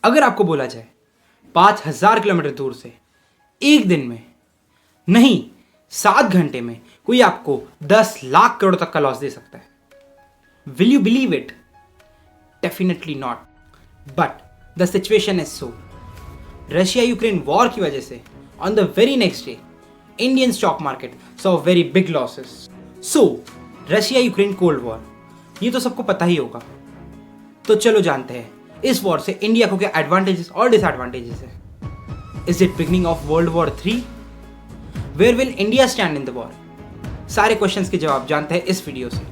अगर आपको बोला जाए 5,000 किलोमीटर दूर से एक दिन में नहीं 7 घंटे में कोई आपको 10 लाख करोड़ तक का लॉस दे सकता है, will you believe it? Definitely not. But the situation is so. Russia Ukraine war की वजह से on the very next day Indian stock market saw very big losses. So Russia Ukraine cold war, ये तो सबको पता ही होगा. तो चलो जानते हैं इस वॉर से इंडिया को क्या एडवांटेजेस और डिसएडवांटेजेस है. Is it beginning of world war 3? Where will India stand in the war? सारे क्वेश्चंस के जवाब जानते हैं इस वीडियो से.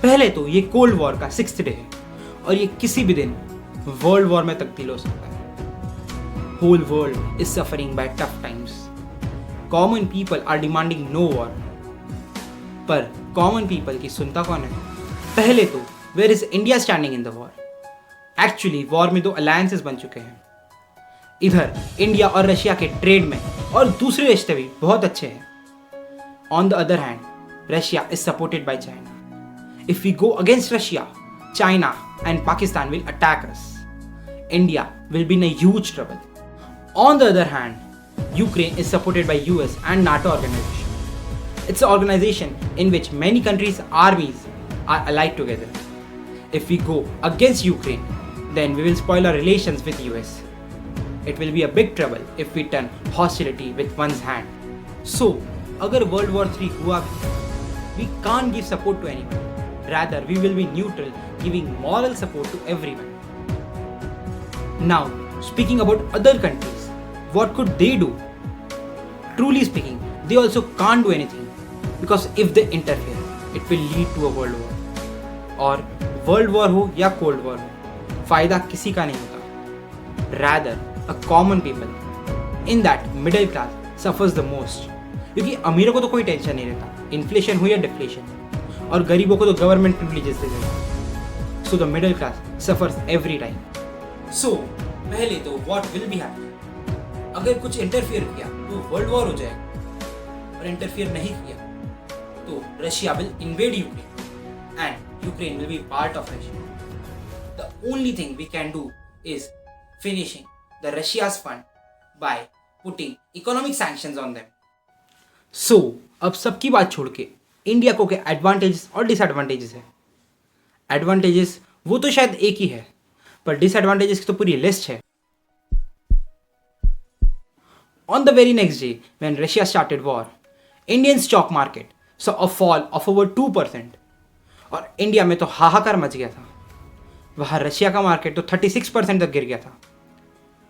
पहले तो ये कोल्ड वॉर का 6th डे है और ये किसी भी दिन वर्ल्ड वॉर में तब्दील हो सकता है. Whole world is suffering by tough times. Common people are demanding no war. पर कॉमन पीपल की सुनता कौन है? पहले तो where is India standing in the war? Actually war में 2 अलायंसेस बन चुके हैं. इधर इंडिया और रशिया के ट्रेड में और दूसरे रिश्ते भी बहुत अच्छे हैं. On the other hand Russia is supported by China. If we go against Russia, China and Pakistan will attack us. India will be in a huge trouble. On the other hand, Ukraine is supported by US and NATO organization. It's an organization in which many countries' armies are allied together. If we go against Ukraine, then we will spoil our relations with US. It will be a big trouble if we turn hostility with one's hand. So, अगर World War 3 हुआ भी, we can't give support to anyone. Rather, we will be neutral, giving moral support to everyone. Now, speaking about other countries, what could they do? Truly speaking, they also can't do anything because if they interfere, it will lead to a world war. और world war हो या cold war हो, फायदा किसी का नहीं होता. Rather, a common people in that middle class suffers the most. क्योंकि अमीरों को तो कोई टेंशन नहीं रहता, इन्फ्लेशन हो या डिफ्लेशन, और गरीबों को तो गवर्नमेंट प्रिविलेजेस दे देता. So the middle class suffers every time. So पहले तो व्हाट विल बी हैपनिंग? अगर कुछ इंटरफियर किया तो वर्ल्ड वॉर हो जाएगा, और इंटरफियर नहीं किया तो Russia will invade Ukraine and Ukraine will be part of Russia. The only thing we can do is finishing the Russia's fund by putting economic sanctions on them. So अब सबकी बात छोड़ के इंडिया को क्या एडवांटेजेस और disadvantages है? Advantages वो तो शायद एक ही है, पर डिसएडवांटेजेस की तो पूरी लिस्ट है. On the very next day when Russia started war, Indian stock market saw a fall of over 2%. और इंडिया में तो हाहाकार मच गया था. वहां रशिया का मार्केट तो 36% तक गिर गया था.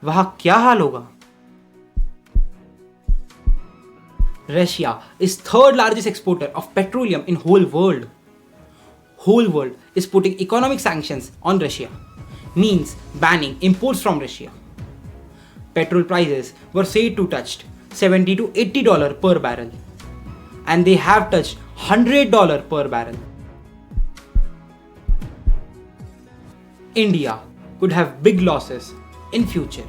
वहां क्या हाल होगा? Russia is third largest exporter of petroleum in whole world. Whole world is putting economic sanctions on Russia, means banning imports from Russia. Petrol prices were said to touch $70 to $80 per barrel, and they have touched $100 per barrel. India could have big losses in future,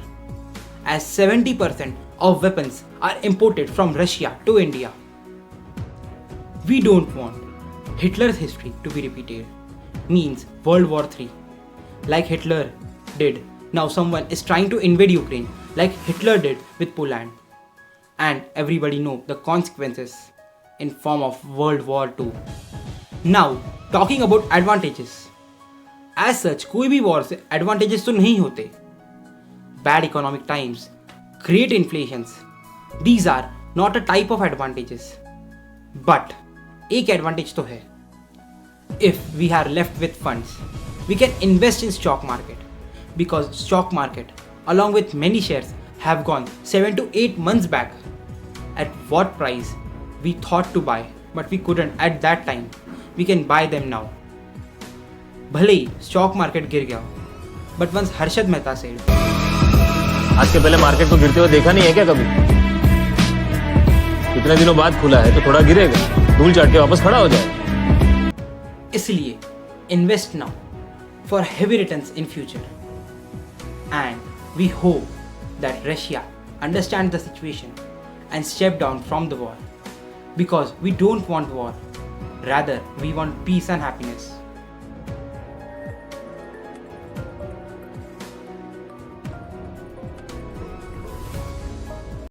as 70% of weapons are imported from Russia to India. We don't want Hitler's history to be repeated, means World War 3. Like Hitler did, now someone is trying to invade Ukraine like Hitler did with Poland. And everybody know the consequences in form of World War 2. Now, talking about advantages. As such, कोई भी war से advantages तो नहीं होते. Bad economic times, great inflations, these are not a type of advantages. But एक advantage तो है. If we are left with funds, we can invest in stock market, because stock market along with many shares have gone 7 to 8 months back. At what price we thought to buy, but we couldn't at that time, we can buy them now. भले ही stock market गिर गया, but once Harshad Mehta said, आज के पहले market को गिरते हुए देखा नहीं है क्या कभी? कितने दिनों बाद खुला है तो थोड़ा गिरेगा, धूल चाट के वापस खड़ा हो जाए. इसलिए invest now for heavy returns in future. And we hope that Russia understands the situation and step down from the war. Because we don't want war. Rather, we want peace and happiness.